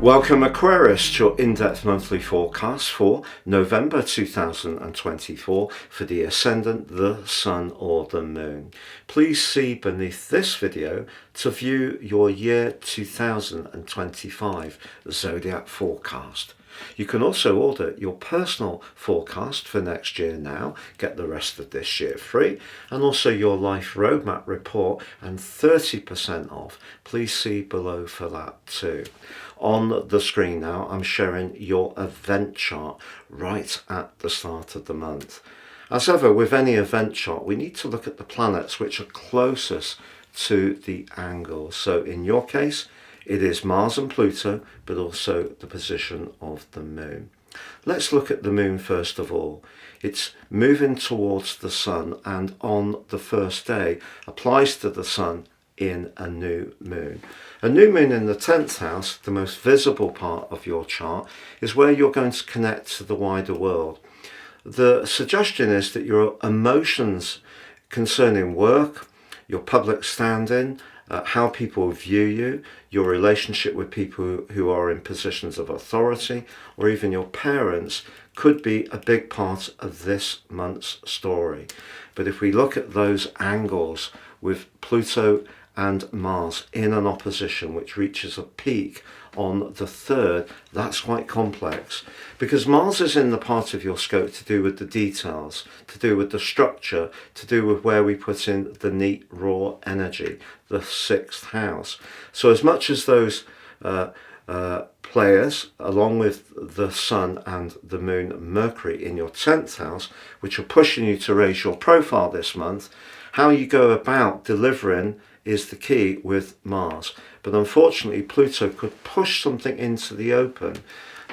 Welcome Aquarius to your in-depth monthly forecast for November 2024 for the Ascendant, the Sun or the Moon. Please see beneath this video to view your year 2025 Zodiac forecast. You can also order your personal forecast for next year now, get the rest of this year free, and also your life roadmap report and 30% off. Please see below for that too. On the screen now, I'm sharing your event chart right at the start of the month. As ever, with any event chart, we need to look at the planets which are closest to the angle. So in your case, it is Mars and Pluto, but also the position of the Moon. Let's look at the Moon first of all. It's moving towards the Sun, and on the first day applies to the Sun in a new moon. A new moon in the 10th house, the most visible part of your chart, is where you're going to connect to the wider world. The suggestion is that your emotions concerning work, your public standing, how people view you, your relationship with people who are in positions of authority, or even your parents, could be a big part of this month's story. But if we look at those angles with Pluto and Mars in an opposition which reaches a peak on the 3rd, that's quite complex, because Mars is in the part of your scope to do with the details, to do with the structure, to do with where we put in the neat raw energy, the 6th house. So as much as those players, along with the Sun and the Moon, Mercury in your 10th house, which are pushing you to raise your profile this month, how you go about delivering is the key with Mars. But unfortunately, Pluto could push something into the open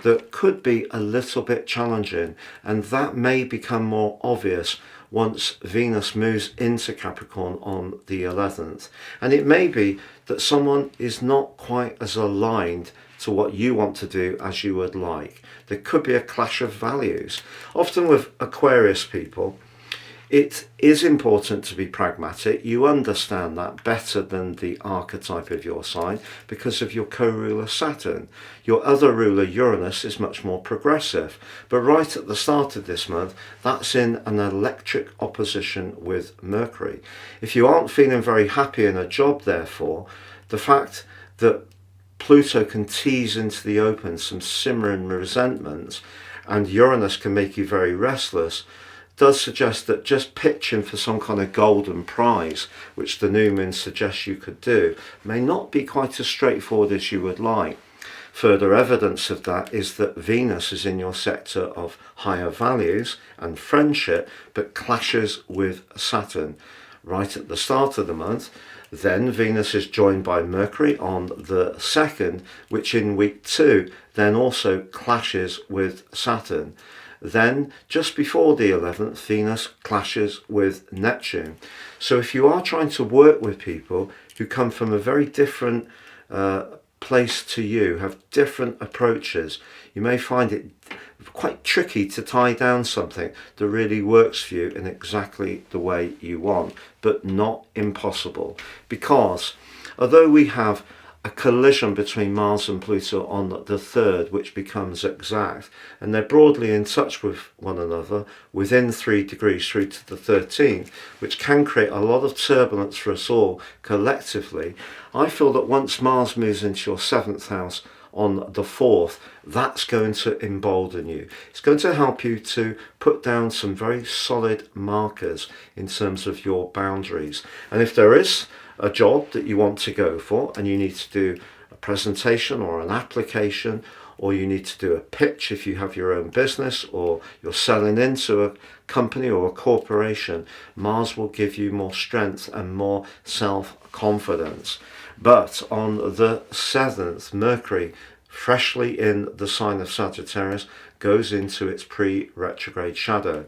that could be a little bit challenging, and that may become more obvious once Venus moves into Capricorn on the 11th. And it may be that someone is not quite as aligned to what you want to do as you would like. There could be a clash of values. Often with Aquarius people, it is important to be pragmatic. You understand that better than the archetype of your sign because of your co-ruler Saturn. Your other ruler Uranus is much more progressive, but right at the start of this month, that's in an electric opposition with Mercury. If you aren't feeling very happy in a job, therefore, the fact that Pluto can tease into the open some simmering resentments and Uranus can make you very restless, does suggest that just pitching for some kind of golden prize, which the new moon suggests you could do, may not be quite as straightforward as you would like. Further evidence of that is that Venus is in your sector of higher values and friendship, but clashes with Saturn right at the start of the month. Then Venus is joined by Mercury on the 2nd, which in week 2 then also clashes with Saturn. Then, just before the 11th, Venus clashes with Neptune. So if you are trying to work with people who come from a very different place to you, have different approaches, you may find it quite tricky to tie down something that really works for you in exactly the way you want, but not impossible. Because although we have a collision between Mars and Pluto on the 3rd, which becomes exact, and they're broadly in touch with one another within 3 degrees through to the 13th, which can create a lot of turbulence for us all collectively. I feel that once Mars moves into your 7th house on the 4th, that's going to embolden you. It's going to help you to put down some very solid markers in terms of your boundaries. And if there is a job that you want to go for and you need to do a presentation or an application, or you need to do a pitch if you have your own business or you're selling into a company or a corporation, Mars will give you more strength and more self-confidence. But on the 7th, Mercury, freshly in the sign of Sagittarius, goes into its pre-retrograde shadow.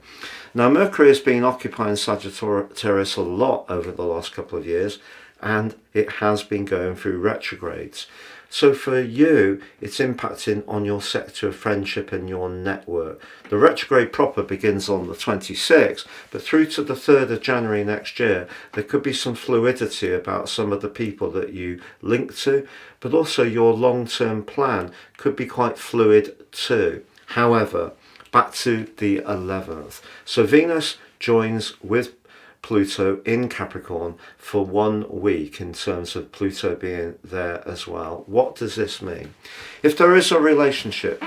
Now, Mercury has been occupying Sagittarius a lot over the last couple of years, and it has been going through retrogrades. So for you, it's impacting on your sector of friendship and your network. The retrograde proper begins on the 26th, but through to the 3rd of January next year, there could be some fluidity about some of the people that you link to, but also your long-term plan could be quite fluid too. However, back to the 11th. So Venus joins with Pluto in Capricorn for 1 week in terms of Pluto being there as well. What does this mean? If there is a relationship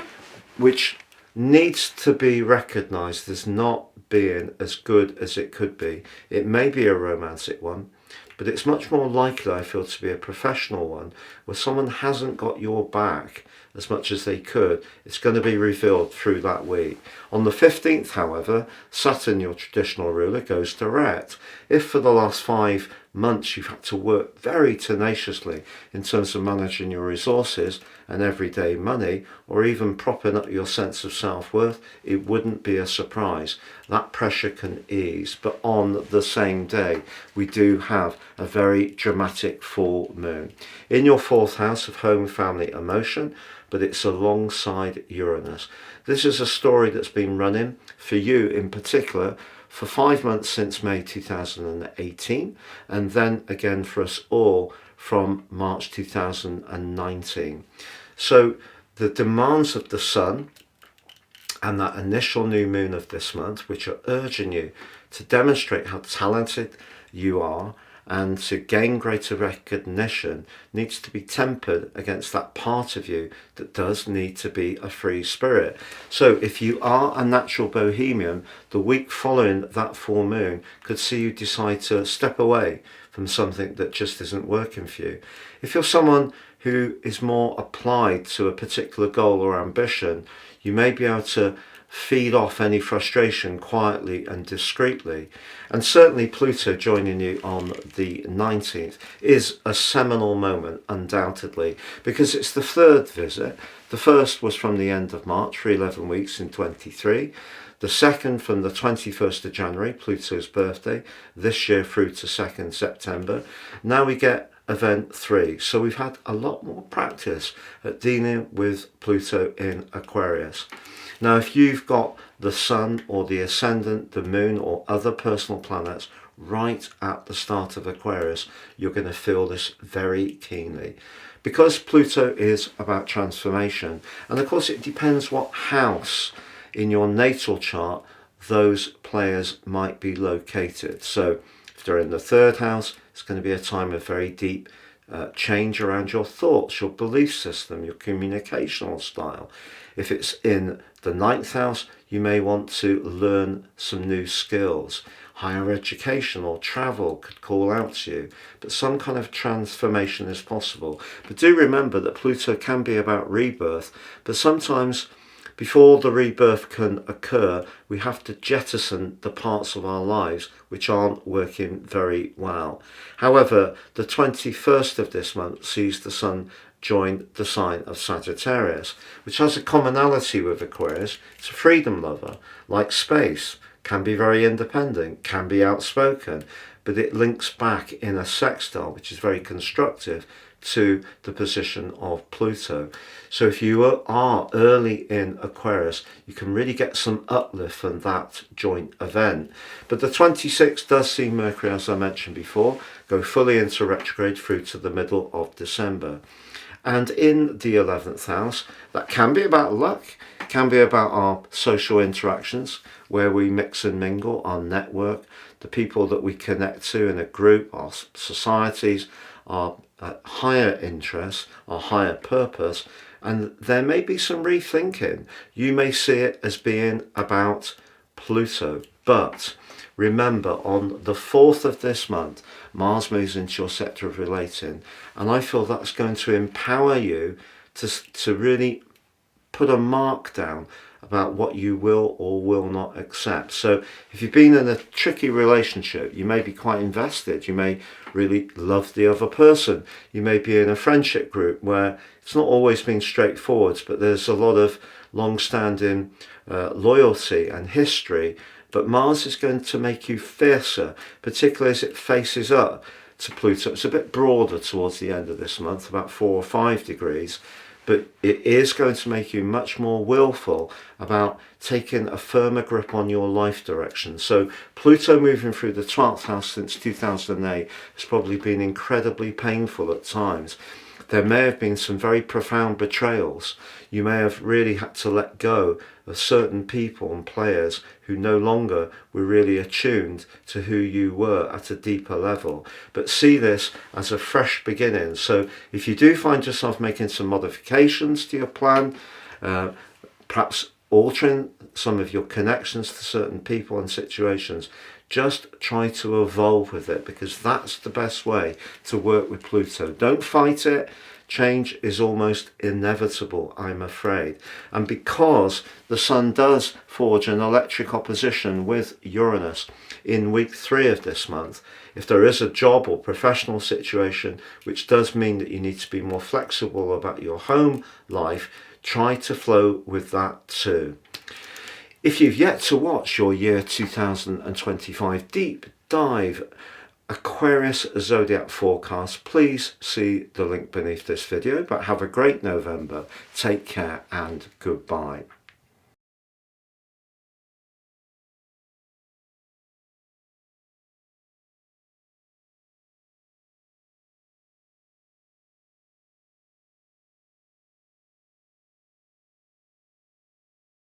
which needs to be recognized as not being as good as it could be, it may be a romantic one, but it's much more likely, I feel, to be a professional one where someone hasn't got your back as much as they could. It's going to be revealed through that week. On the 15th, however, Saturn, your traditional ruler, goes direct. If for the last 5 months you've had to work very tenaciously in terms of managing your resources and everyday money, or even propping up your sense of self-worth, it wouldn't be a surprise. That pressure can ease. But on the same day, we do have a very dramatic full moon in your 4th house of home, family, emotion, but it's alongside Uranus. This is a story that's been running for you in particular for 5 months since May 2018, and then again for us all from March 2019. So the demands of the sun and that initial new moon of this month, which are urging you to demonstrate how talented you are and to gain greater recognition, needs to be tempered against that part of you that does need to be a free spirit. So if you are a natural bohemian, the week following that full moon could see you decide to step away from something that just isn't working for you. If you're someone who is more applied to a particular goal or ambition, you may be able to feed off any frustration quietly and discreetly. And certainly Pluto joining you on the 19th is a seminal moment, undoubtedly, because it's the 3rd visit. The first was from the end of March for 11 weeks in 23. The second from the 21st of January, Pluto's birthday, this year through to 2nd September. Now we get event 3. So we've had a lot more practice at dealing with Pluto in Aquarius. Now, if you've got the sun or the ascendant, the moon or other personal planets right at the start of Aquarius, you're going to feel this very keenly. Because Pluto is about transformation, and of course it depends what house in your natal chart those players might be located. So if they're in the 3rd house, it's going to be a time of very deep change around your thoughts, your belief system, your communicational style. If it's in the 9th house, you may want to learn some new skills. Higher education or travel could call out to you, but some kind of transformation is possible. But do remember that Pluto can be about rebirth, but sometimes before the rebirth can occur, we have to jettison the parts of our lives which aren't working very well. However, the 21st of this month sees the sun join the sign of Sagittarius, which has a commonality with Aquarius. It's a freedom lover, like space, can be very independent, can be outspoken, but it links back in a sextile, which is very constructive to the position of Pluto. So if you are early in Aquarius, you can really get some uplift from that joint event. But the 26th does see Mercury, as I mentioned before, go fully into retrograde through to the middle of December. And in the 11th house, that can be about luck, can be about our social interactions, where we mix and mingle, our network, the people that we connect to in a group, our societies, our higher interests, our higher purpose, and there may be some rethinking. You may see it as being about Pluto, but remember, on the 4th of this month, Mars moves into your sector of relating, and I feel that's going to empower you to really put a mark down about what you will or will not accept. So if you've been in a tricky relationship, you may be quite invested, you may really love the other person, you may be in a friendship group where it's not always been straightforward, but there's a lot of long-standing loyalty and history. But Mars is going to make you fiercer, particularly as it faces up to Pluto. It's a bit broader towards the end of this month, about 4 or 5 degrees, but it is going to make you much more willful about taking a firmer grip on your life direction. So Pluto moving through the 12th house since 2008 has probably been incredibly painful at times. There may have been some very profound betrayals. You may have really had to let go of certain people and players who no longer were really attuned to who you were at a deeper level. But see this as a fresh beginning. So if you do find yourself making some modifications to your plan, perhaps altering some of your connections to certain people and situations, just try to evolve with it, because that's the best way to work with Pluto. Don't fight it. Change is almost inevitable, I'm afraid. And because the Sun does forge an electric opposition with Uranus in week 3 of this month, if there is a job or professional situation which does mean that you need to be more flexible about your home life, try to flow with that too. If you've yet to watch your year 2025 deep dive Aquarius Zodiac forecast, please see the link beneath this video. But have a great November. Take care and goodbye.